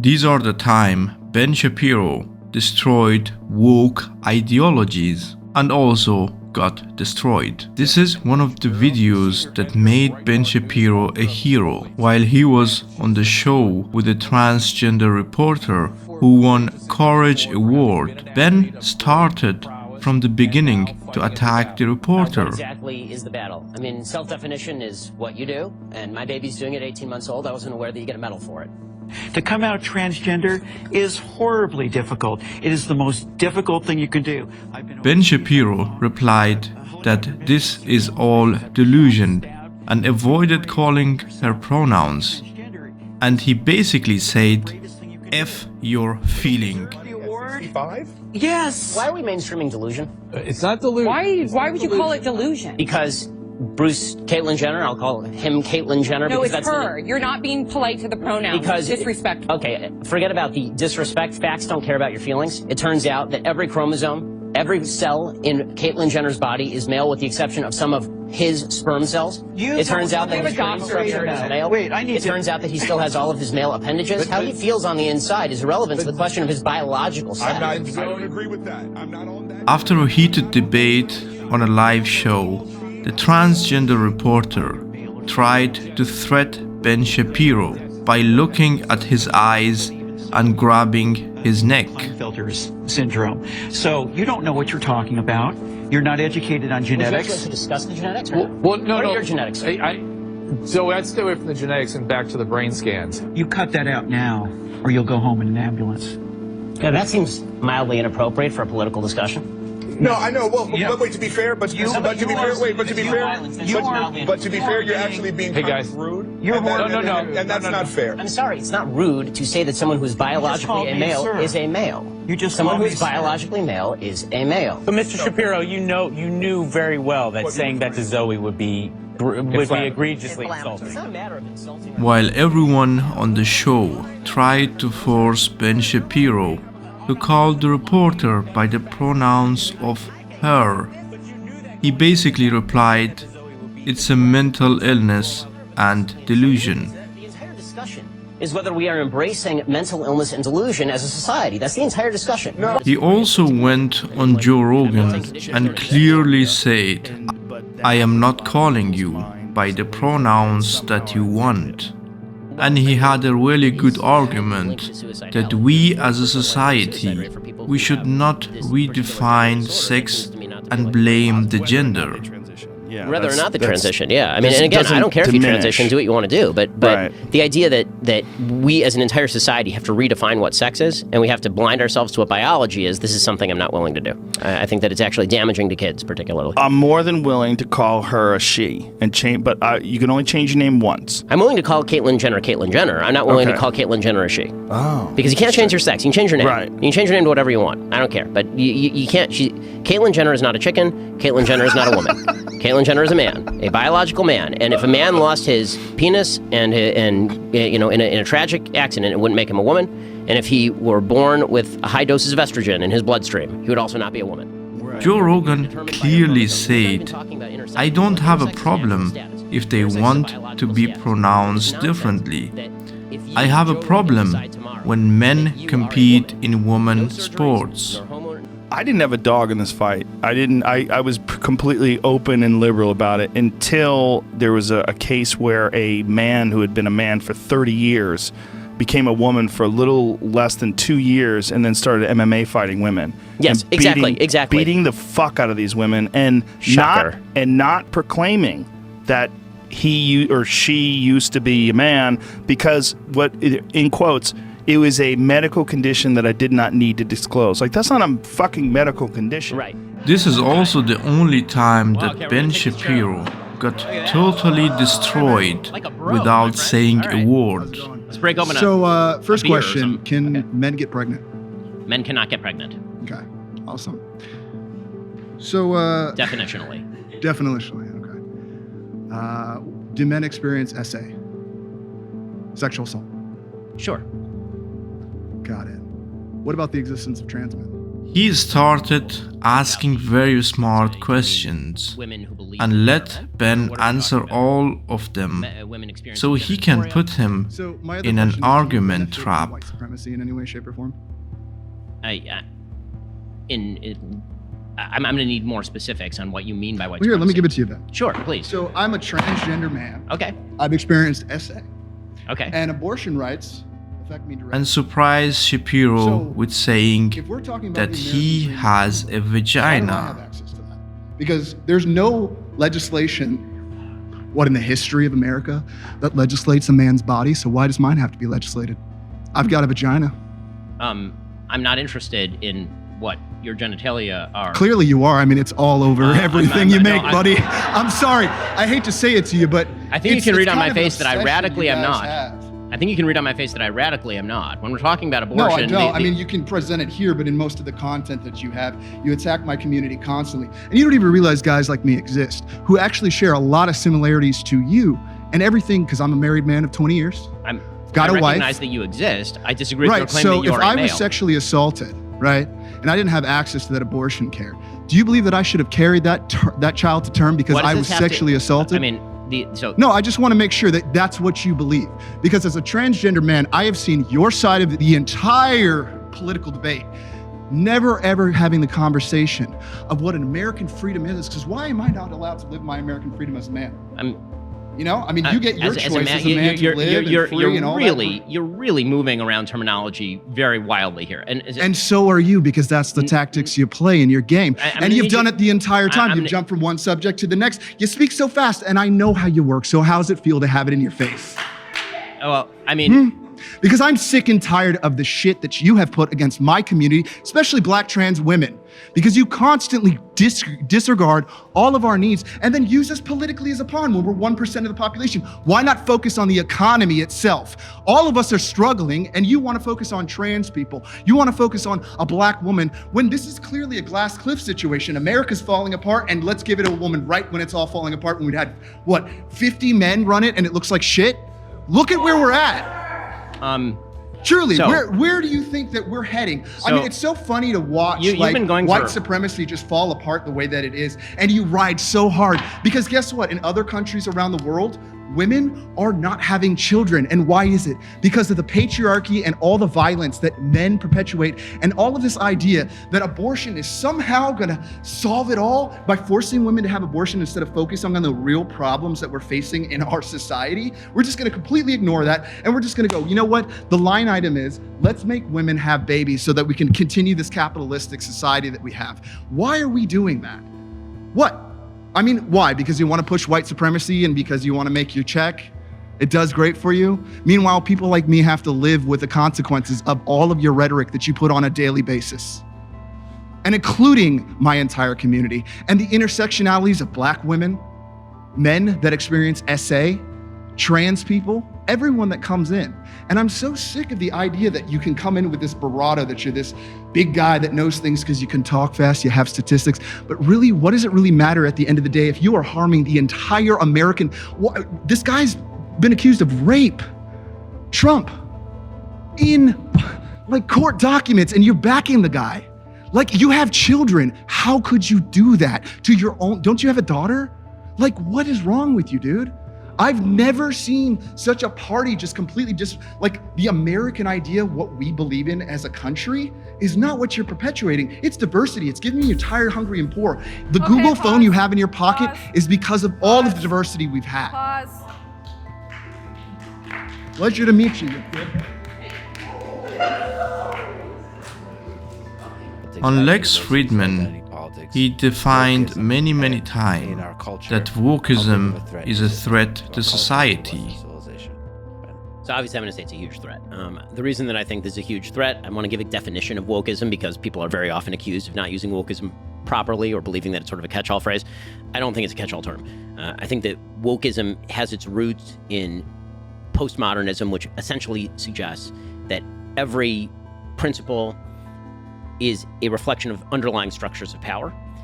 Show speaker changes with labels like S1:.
S1: These are the time Ben Shapiro destroyed woke ideologies and also got destroyed. This is one of the videos that made Ben Shapiro a hero while he was on the show with a transgender reporter who won Courage Award. Ben started from the beginning to attack the reporter.
S2: What exactly is the battle? I mean, self-definition is what you do, and my baby's doing it at 18 months old. I wasn't aware that you get a medal for it.
S3: To come out transgender is horribly difficult. It is the most difficult thing you can do.
S1: Ben Shapiro replied that this is all delusion and avoided calling her pronouns. And he basically said, F your feeling.
S3: Yes.
S2: Why are we mainstreaming delusion?
S4: It's not delusion.
S5: Why would you call it delusion?
S2: Because Bruce Caitlyn Jenner, I'll call him Caitlyn Jenner.
S5: No,
S2: because
S5: it's her. You're not being polite to the pronouns.
S2: Because
S5: it's disrespectful.
S2: Okay, forget about the disrespect. Facts don't care about your feelings. It turns out that every chromosome, every cell in Caitlyn Jenner's body is male with the exception of some of his sperm cells. It turns out that his brain structure is male. It turns out that he still has all of his male appendages. How he feels on the inside is irrelevant to the question of his biological sex.
S4: I don't agree with that. I'm not on that.
S1: After a heated debate on a live show, the transgender reporter tried to threat Ben Shapiro by looking at his eyes and grabbing his neck.
S3: Filters syndrome. So you don't know what you're talking about. You're not educated on genetics.
S2: Would you like to discuss the genetics?
S4: No.
S2: What are your genetics?
S4: So I'd stay away from the genetics and back to the brain scans.
S3: You cut that out now, or you'll go home in an ambulance.
S2: Yeah, that seems mildly inappropriate for a political discussion.
S4: No, I know. Well, but wait. To be fair, but to be fair, you're actually being kind of rude. And that's not fair.
S2: I'm sorry, it's not rude to say that someone who's biologically a male is a male. Someone who's biologically male is a male.
S6: But Mr. Shapiro, you knew very well that saying that to Zoe would be egregiously insulting.
S2: It's not a matter of insulting.
S1: While everyone on the show tried to force Ben Shapiro to call the reporter by the pronouns of her, he basically replied, it's a mental illness and delusion.
S2: The entire discussion is whether we are embracing mental illness and delusion as a society. That's the entire discussion.
S1: He also went on Joe Rogan and clearly said, I am not calling you by the pronouns that you want. And he had a really good argument that we as a society, we should not redefine sex and blame the gender.
S2: Whether or not the transition, I mean, and again, I don't care if you transition, do what you want to do, but the idea that we as an entire society have to redefine what sex is, and we have to blind ourselves to what biology is, this is something I'm not willing to do. I think that it's actually damaging to kids, particularly.
S7: I'm more than willing to call her a she, and change, but you can only change your name once.
S2: I'm willing to call Caitlyn Jenner. I'm not willing to call Caitlyn Jenner a she.
S7: Oh.
S2: Because you can't change your sex. You can change your name.
S7: Right.
S2: You can change your name to whatever you want. I don't care. But you can't. Caitlyn Jenner is not a chicken. Caitlyn Jenner is not a woman. Caitlyn Jenner is a man, a biological man. And if a man lost his penis and in a tragic accident, it wouldn't make him a woman. And if he were born with high doses of estrogen in his bloodstream, he would also not be a woman.
S1: Joe Rogan clearly said, I don't have a problem if they want to be pronounced differently. I have a problem when men compete in women's sports.
S7: I didn't have a dog in this fight. I was completely open and liberal about it until there was a case where a man who had been a man for 30 years became a woman for a little less than 2 years and then started MMA fighting women.
S2: Yes, exactly.
S7: Beating the fuck out of these women and not proclaiming that he or she used to be a man because in quotes, it was a medical condition that I did not need to disclose. Like, that's not a fucking medical condition.
S2: Right.
S1: This is also the only time that Ben Shapiro got totally destroyed without saying a word.
S2: Let's break open
S8: So, first question, can men get pregnant?
S2: Men cannot get pregnant.
S8: Okay, awesome. So,
S2: Definitionally.
S8: okay. Do men experience SA? Sexual assault?
S2: Sure.
S8: Got it. What about the existence of trans men?
S1: He started asking very smart questions and let Ben answer all of them so he can put him
S8: So my other
S1: in an
S8: question is,
S1: argument
S8: do you benefit from
S1: trap.
S8: white supremacy in any way, shape, or form?
S2: I'm going to need more specifics on what you mean by white
S8: Well, here, let me
S2: supremacy.
S8: give it to you then.
S2: Sure, please.
S8: So I'm a transgender man.
S2: Okay.
S8: I've experienced SA.
S2: Okay.
S8: And abortion rights affect me directly.
S1: And surprised Shapiro
S8: So,
S1: with saying
S8: if we're talking about
S1: that
S8: the
S1: he
S8: American
S1: has a
S8: Why do I have
S1: vagina.
S8: access to that? Because there's no legislation, what, in the history of America that legislates a man's body, so why does mine have to be legislated? I've got a vagina.
S2: I'm not interested in what your genitalia are.
S8: Clearly you are. I mean, it's all over everything you make,
S2: no,
S8: buddy. I'm sorry. I hate to say it to you, but
S2: I think you can
S8: it's
S2: read on
S8: kind
S2: my
S8: of an
S2: face that I
S8: obsession
S2: radically
S8: you
S2: am
S8: guys
S2: not.
S8: have.
S2: I think you can read on my face that I radically am not. When we're talking about
S8: No,
S2: abortion,
S8: I don't. I mean, you can present it here, but in most of the content that you have, you attack my community constantly. And you don't even realize guys like me exist who actually share a lot of similarities to you and everything, because I'm a married man of 20 years. Got
S2: I
S8: a wife.
S2: recognize that you exist. I disagree with your
S8: Right.
S2: claim
S8: So
S2: that you
S8: if
S2: are a
S8: I
S2: male.
S8: was sexually assaulted, right, and I didn't have access to that abortion care, do you believe that I should have carried that child to term because
S2: What does
S8: I
S2: this
S8: was
S2: have to-
S8: sexually assaulted?
S2: I mean,
S8: No, I just want to make sure that that's what you believe. Because as a transgender man, I have seen your side of the entire political debate, never ever having the conversation of what an American freedom is. Because why am I not allowed to live my American freedom as a man? You know, I mean, you get your choice as a man to live and free and all that.
S2: You're really moving around terminology very wildly here.
S8: And so are you, because that's the tactics you play in your game. And you've done it the entire time. You've jumped from one subject to the next. You speak so fast, and I know how you work. So how does it feel to have it in your face?
S2: Well, I mean...
S8: Because I'm sick and tired of the shit that you have put against my community, especially black trans women. Because you constantly disregard all of our needs and then use us politically as a pawn when we're 1% of the population. Why not focus on the economy itself? All of us are struggling, and you want to focus on trans people. You want to focus on a black woman when this is clearly a glass cliff situation. America's falling apart, and let's give it a woman right when it's all falling apart, when we'd had, what, 50 men run it and it looks like shit? Look at where we're at. Truly, where do you think that we're heading? I mean, it's so funny to watch white supremacy just fall apart the way that it is, and you ride so hard. Because guess what? In other countries around the world, women are not having children. And why is it? Because of the patriarchy and all the violence that men perpetuate, and all of this idea that abortion is somehow gonna solve it all by forcing women to have abortion instead of focusing on the real problems that we're facing in our society. We're just gonna completely ignore that, and we're just gonna go, you know what? The line item is, let's make women have babies so that we can continue this capitalistic society that we have. Why are we doing that? What? I mean, why? Because you want to push white supremacy and because you want to make your check? It does great for you? Meanwhile, people like me have to live with the consequences of all of your rhetoric that you put on a daily basis. And including my entire community and the intersectionalities of black women, men that experience SA, trans people, everyone that comes in. And I'm so sick of the idea that you can come in with this bravado, that you're this big guy that knows things because you can talk fast, you have statistics. But really, what does it really matter at the end of the day if you are harming the entire American? This guy's been accused of rape. Trump, in like court documents, and you're backing the guy. Like, you have children. How could you do that to your own? Don't you have a daughter? Like, what is wrong with you, dude? I've never seen such a party just completely like the American idea, what we believe in as a country, is not what you're perpetuating. It's diversity. It's giving you tired, hungry, and poor. The Google phone you have in your pocket is because of all of the diversity we've had. Pleasure to meet you.
S1: On Lex Friedman, he defined many times that wokeism is a threat to society.
S2: So obviously I'm going to say it's a huge threat. The reason that I think this is a huge threat, I want to give a definition of wokeism because people are very often accused of not using wokeism properly or believing that it's sort of a catch-all phrase. I don't think it's a catch-all term. I think that wokeism has its roots in postmodernism, which essentially suggests that every principle is a reflection of underlying structures of power.